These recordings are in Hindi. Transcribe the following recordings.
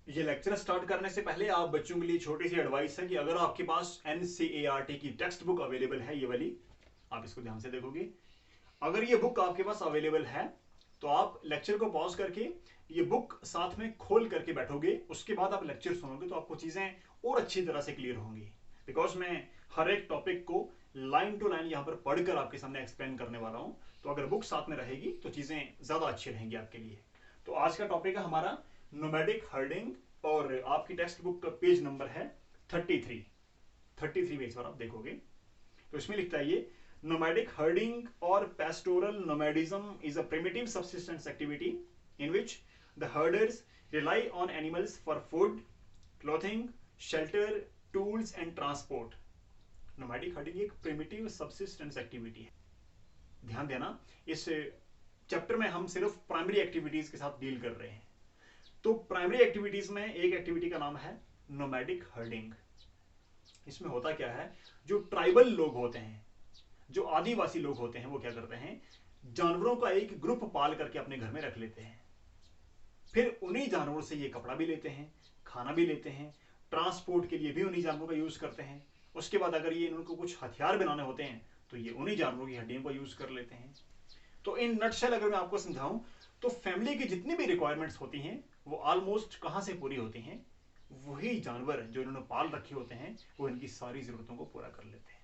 ये लेक्चर स्टार्ट करने से पहले आप बच्चों के लिए छोटी सी एडवाइस है कि अगर आपके पास एनसीईआरटी की टेक्स्ट बुक अवेलेबल है, ये वाली, आप इसको ध्यान से देखोगे। अगर ये बुक आपके पास अवेलेबल है तो आप लेक्चर को पॉज करके ये बुक साथ में खोल करके बैठोगे, उसके बाद आप लेक्चर सुनोगे तो आपको चीजें और अच्छी तरह से क्लियर होंगी। बिकॉज मैं हर एक टॉपिक को लाइन टू लाइन यहाँ पर पढ़कर आपके सामने एक्सप्लेन करने वाला हूँ, तो अगर बुक साथ में रहेगी तो चीजें ज्यादा अच्छी रहेंगी आपके लिए। तो आज का टॉपिक है हमारा नोमैडिक हर्डिंग, और आपकी टेक्स्ट बुक का पेज नंबर है 33 पेज पर आप देखोगे तो इसमें लिखता है ये, nomadic herding or pastoral nomadism is a primitive subsistence activity in which the herders rely on animals for food, clothing, shelter, tools and transport. nomadic herding एक primitive subsistence activity है। ध्यान देना, इस चैप्टर में हम सिर्फ प्राइमरी एक्टिविटीज के साथ डील कर रहे हैं। तो प्राइमरी एक्टिविटीज में एक एक्टिविटी का नाम है नोमैडिक हर्डिंग। इसमें होता क्या है, जो ट्राइबल लोग होते हैं, जो आदिवासी लोग होते हैं, वो क्या करते हैं, जानवरों का एक ग्रुप पाल करके अपने घर में रख लेते हैं। फिर उन्हीं जानवरों से ये कपड़ा भी लेते हैं, खाना भी लेते हैं, ट्रांसपोर्ट के लिए भी उन्हीं जानवरों का यूज करते हैं। उसके बाद अगर ये इनको कुछ हथियार बनाने होते हैं तो ये उन्हीं जानवरों की हड्डियों का यूज कर लेते हैं। तो इन नटशेल अगर मैं आपको समझाऊं तो फैमिली की जितनी भी रिक्वायरमेंट्स होती हैं वो ऑलमोस्ट कहां से पूरी होती हैं, वही जानवर जो इन्होंने पाल रखे होते हैं वो इनकी सारी जरूरतों को पूरा कर लेते हैं।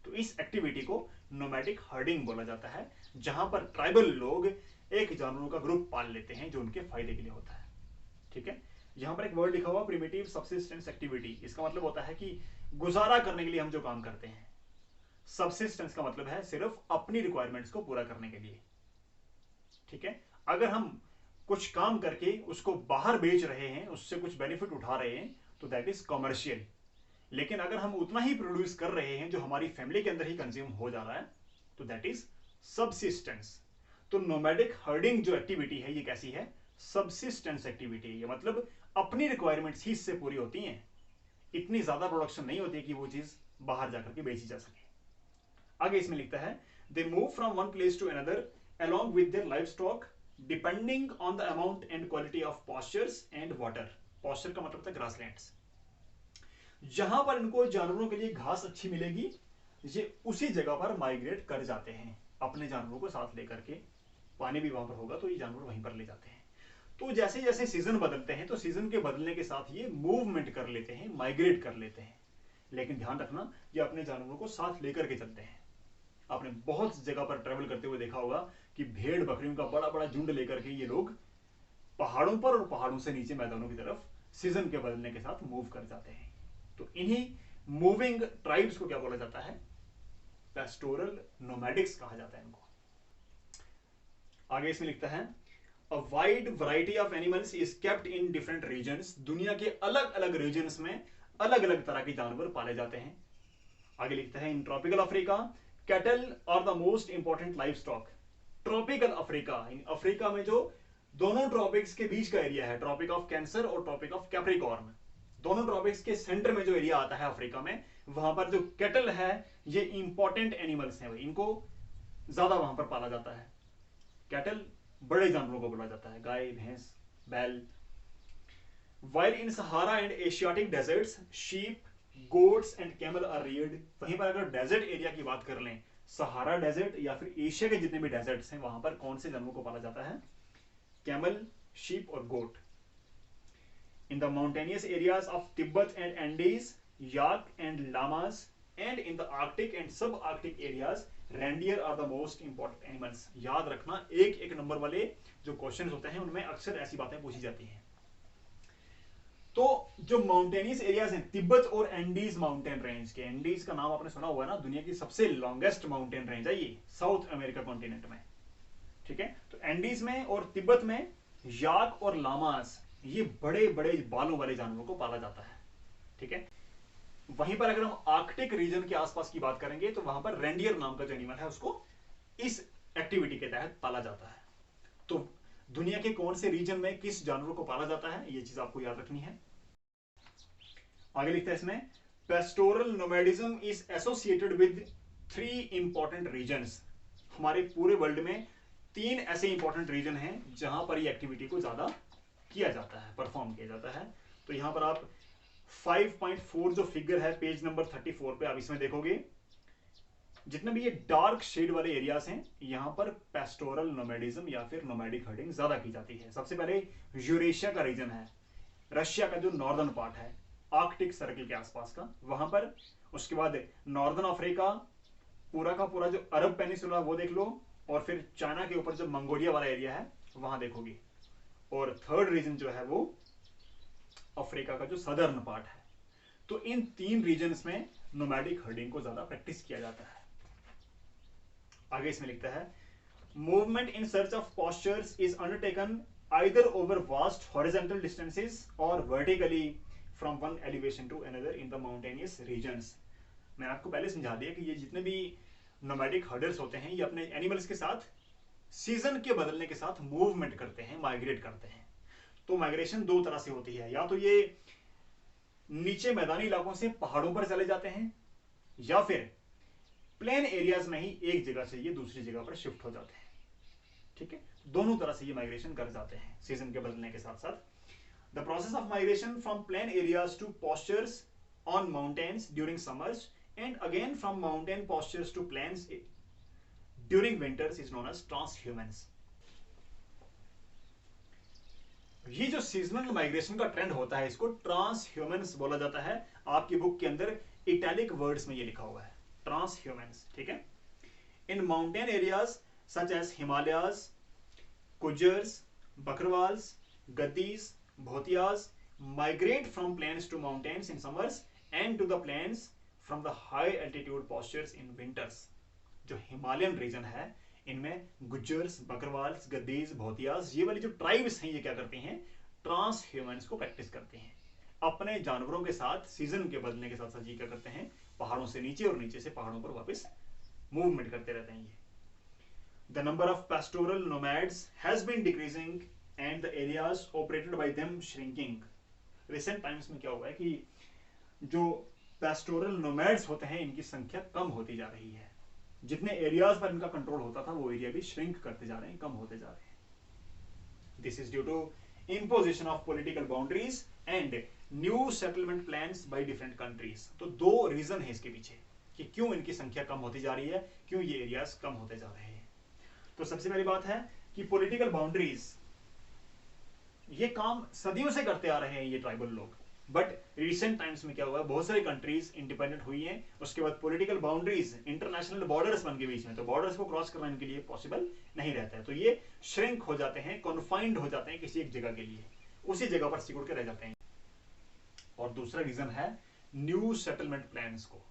तो इस एक्टिविटी को नोमैडिक हर्डिंग बोला जाता है, जहां पर ट्राइबल लोग एक जानवरों का ग्रुप पाल लेते हैं जो उनके फायदे के लिए होता है। ठीक है, यहां पर एक वर्ड लिखा हुआ प्रिमिटिव सब्सिस्टेंस एक्टिविटी, इसका मतलब होता है कि गुजारा करने के लिए हम जो काम करते हैं। सब्सिस्टेंस का मतलब है सिर्फ अपनी रिक्वायरमेंट्स को पूरा करने के लिए। ठीक है, अगर हम कुछ काम करके उसको बाहर बेच रहे हैं, उससे कुछ बेनिफिट उठा रहे हैं, तो दैट इज कमर्शियल। लेकिन अगर हम उतना ही प्रोड्यूस कर रहे हैं जो हमारी फैमिली के अंदर ही कंज्यूम हो जा रहा है, तो दैट इज सबसिस्टेंस। तो नोमैडिक हर्डिंग जो एक्टिविटी है ये कैसी है, सबसिस्टेंस एक्टिविटी है। ये मतलब अपनी रिक्वायरमेंट्स ही इससे पूरी होती हैं, इतनी ज्यादा प्रोडक्शन नहीं होती कि वो चीज बाहर जाकर के बेची जा सके। आगे इसमें लिखता है, they move from one place to another along with their livestock depending on the amount and quality of pastures and water. Pasture का मतलब होता है ग्रासलैंड्स। जहां पर इनको जानवरों के लिए घास अच्छी मिलेगी, ये उसी जगह पर माइग्रेट कर जाते हैं अपने जानवरों को साथ लेकर के। पानी भी वहां पर होगा तो ये जानवर वहीं पर ले जाते हैं। तो जैसे जैसे सीजन बदलते हैं तो सीजन के बदलने के साथ ये मूवमेंट कर लेते हैं, माइग्रेट कर लेते हैं। लेकिन ध्यान रखना, ये अपने जानवरों को साथ लेकर के चलते हैं। आपने बहुत जगह पर ट्रेवल करते हुए देखा होगा कि भेड़ बकरियों का बड़ा बड़ा झुंड लेकर के ये लोग पहाड़ों पर और पहाड़ों से नीचे मैदानों की तरफ सीजन के बदलने के साथ मूव कर जाते हैं। तो इन्हीं मूविंग ट्राइब्स को क्या बोला जाता है, पेस्टोरल नोमैडिक्स कहा जाता है इनको। आगे इसमें लिखता है, a wide variety of animals is kept in different regions. दुनिया के अलग अलग रीजन्स में अलग अलग तरह के जानवर पाले जाते हैं। आगे लिखता है, in tropical Africa cattle are the most important livestock. Tropical Africa, in Africa में जो दोनों ट्रॉपिक्स के बीच का एरिया है, ट्रॉपिक ऑफ कैंसर और ट्रॉपिक ऑफ कैप्रिकॉर्न, दोनों ट्रॉपिक्स के सेंटर में जो एरिया आता है अफ्रीका में, वहां पर जो कैटल है ये इंपॉर्टेंट एनिमल्स हैं, इनको ज्यादा वहां पर पाला जाता है। कैटल बड़े जानवरों को बोला जाता है, गाय भैंस बैल। While in Sahara and Asiatic deserts sheep goats and camel are reared. वहीं पर अगर डेजर्ट एरिया की बात कर लें, सहारा डेजर्ट या फिर एशिया के जितने भी डेजर्ट्स हैं, वहां पर कौन से जानवरों को पाला जाता है, कैमल, शीप और goat. In the mountainous areas of Tibet and Andes yak and llamas, and in the Arctic and sub Arctic areas reindeer are the most important animals. याद रखना, एक एक नंबर वाले जो क्वेश्चन होते हैं उनमें अक्सर ऐसी बातें पूछी जाती हैं। तो जो माउंटेनियस एरियाज हैं, तिब्बत और एंडीज माउंटेन रेंज के, एंडीज का नाम आपने सुना हुआ है ना, दुनिया की सबसे लॉन्गेस्ट माउंटेन रेंज है ये, साउथ अमेरिका कॉन्टिनेंट में। ठीक है, तो एंडीज में और तिब्बत में याक और लामास, ये बड़े बड़े बालों वाले जानवरों को पाला जाता है। ठीक है, वहीं पर अगर हम आर्कटिक रीजन के आसपास की बात करेंगे तो वहां पर रेंडियर नाम का जो एनिमल है उसको इस एक्टिविटी के तहत पाला जाता है। तो दुनिया के कौन से रीजन में किस जानवर को पाला जाता है, ये चीज आपको याद रखनी है। आगे लिखता है इसमें, pastoral nomadism is associated with 3 important regions. हमारे पूरे वर्ल्ड में 3 ऐसे इंपॉर्टेंट रीजन हैं जहां पर ये एक्टिविटी को ज्यादा किया जाता है, परफॉर्म किया जाता है। तो यहां पर आप 5.4 जो फिगर है पेज नंबर 34 पे, आप इसमें देखोगे जितने भी ये डार्क शेड वाले एरियाज हैं, यहां पर पेस्टोरल नोमैडिज्म या फिर नोमैडिक हर्डिंग ज्यादा की जाती है। सबसे पहले यूरेशिया का रीजन है, रशिया का जो नॉर्दर्न पार्ट है आर्कटिक सर्कल के आसपास का, वहां पर। उसके बाद नॉर्दर्न अफ्रीका, पूरा का पूरा जो अरब पेनिसुला वो देख लो, और फिर चाइना के ऊपर जो मंगोलिया वाला एरिया है वहां देखोगे। और थर्ड रीजन जो है वो अफ्रीका का जो सदर्न पार्ट है। तो इन 3 रीजन्स में नोमैडिक हर्डिंग को ज्यादा प्रैक्टिस किया जाता है। आगे इसमें लिखता है movement in search of pastures is undertaken either over vast horizontal distances और vertically from one elevation to another in the mountainous regions. मैंने आपको पहले समझा दिया कि ये जितने भी नोमैडिक हर्डर्स होते हैं ये अपने एनिमल्स के साथ सीजन के बदलने के साथ मूवमेंट करते हैं, माइग्रेट करते हैं। तो माइग्रेशन 2 तरह से होती है, या तो ये नीचे मैदानी इलाकों से पहाड़ों पर चले जाते हैं, या फिर प्लेन एरियाज में ही एक जगह से ये दूसरी जगह पर शिफ्ट हो जाते हैं। ठीक है, दोनों तरह से ये माइग्रेशन कर जाते हैं सीजन के बदलने के साथ साथ। The process of migration from plain areas to pastures on mountains during summers and again from mountain postures to plains during winters is known as transhumance। ये जो सीजनल माइग्रेशन का ट्रेंड होता है इसको ट्रांसह्यूमेंस बोला जाता है। आपकी बुक के अंदर इटैलिक वर्ड्स में ये लिखा हुआ है ट्रांसह्यूमेंस। ठीक है, in mountain areas such as Himalayas, Gujjars, Bakarwals, Gaddis, Bhotiyas migrate from plains to mountains in summers and to the plains from the high altitude pastures in winters. जो हिमालयन रीजन है इनमें गुज्जर्स, बकरवाल्स, गद्दीज, भोतियाज, ये वाली जो ट्राइब्स हैं ये क्या करते हैं, ट्रांस ह्यूमन्स को प्रैक्टिस करते हैं। अपने जानवरों के साथ सीजन के बदलने के साथ साथ ये क्या करते हैं, पहाड़ों से नीचे और नीचे से पहाड़ों पर वापस मूवमेंट करते रहते हैं। ये the number of pastoral nomads has been decreasing and the areas operated by them shrinking. Recent times में क्या हुआ है कि जो पेस्टोरल नोमैड्स होते हैं इनकी संख्या कम होती जा रही है। जितने एरियाज पर इनका कंट्रोल होता था वो एरिया भी श्रिंक करते जा रहे हैं, कम होते जा रहे हैं। This is due to imposition of political boundaries and new settlement plans by different countries। तो 2 रीजन है इसके पीछे कि क्यों इनकी संख्या कम होती जा रही है, क्यों ये एरियाज कम होते जा रहे हैं। तो सबसे पहली बात है कि पॉलिटिकल बाउंड्रीज, ये काम सदियों से करते आ रहे हैं ये ट्राइबल लोग, बट रिसेंट टाइम्स में क्या हुआ है, बहुत सारी कंट्रीज इंडिपेंडेंट हुई हैं, उसके बाद पॉलिटिकल बाउंड्रीज, इंटरनेशनल बॉर्डर्स बन के बीच में, तो बॉर्डर्स को क्रॉस करना इनके लिए पॉसिबल नहीं रहता है, तो ये श्रिंक हो जाते हैं, कॉन्फाइंड हो जाते हैं किसी एक जगह के लिए, उसी जगह पर सिकुड़ के रह जाते हैं। और दूसरा रीजन है न्यू सेटलमेंट प्लान्स को।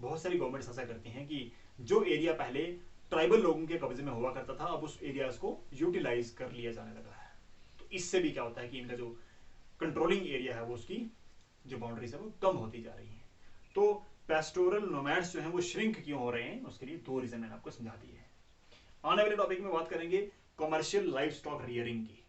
बहुत सारी गवर्नमेंट्स ऐसा करती हैं कि जो एरिया पहले ट्राइबल लोगों के कब्जे में हुआ करता था अब उस एरियाज को यूटिलाइज कर लिया जाने लगा है। तो इससे भी क्या होता है कि इनका जो कंट्रोलिंग एरिया है वो उसकी जो बाउंड्रीज है वो कम होती जा रही है। तो पेस्टोरल नोमैड्स जो हैं वो श्रिंक क्यों हो रहे हैं, उसके लिए 2 रीजन मैंने आपको समझा दिए हैं। आने वाले टॉपिक में बात करेंगे कमर्शियल लाइव स्टॉक रियरिंग की।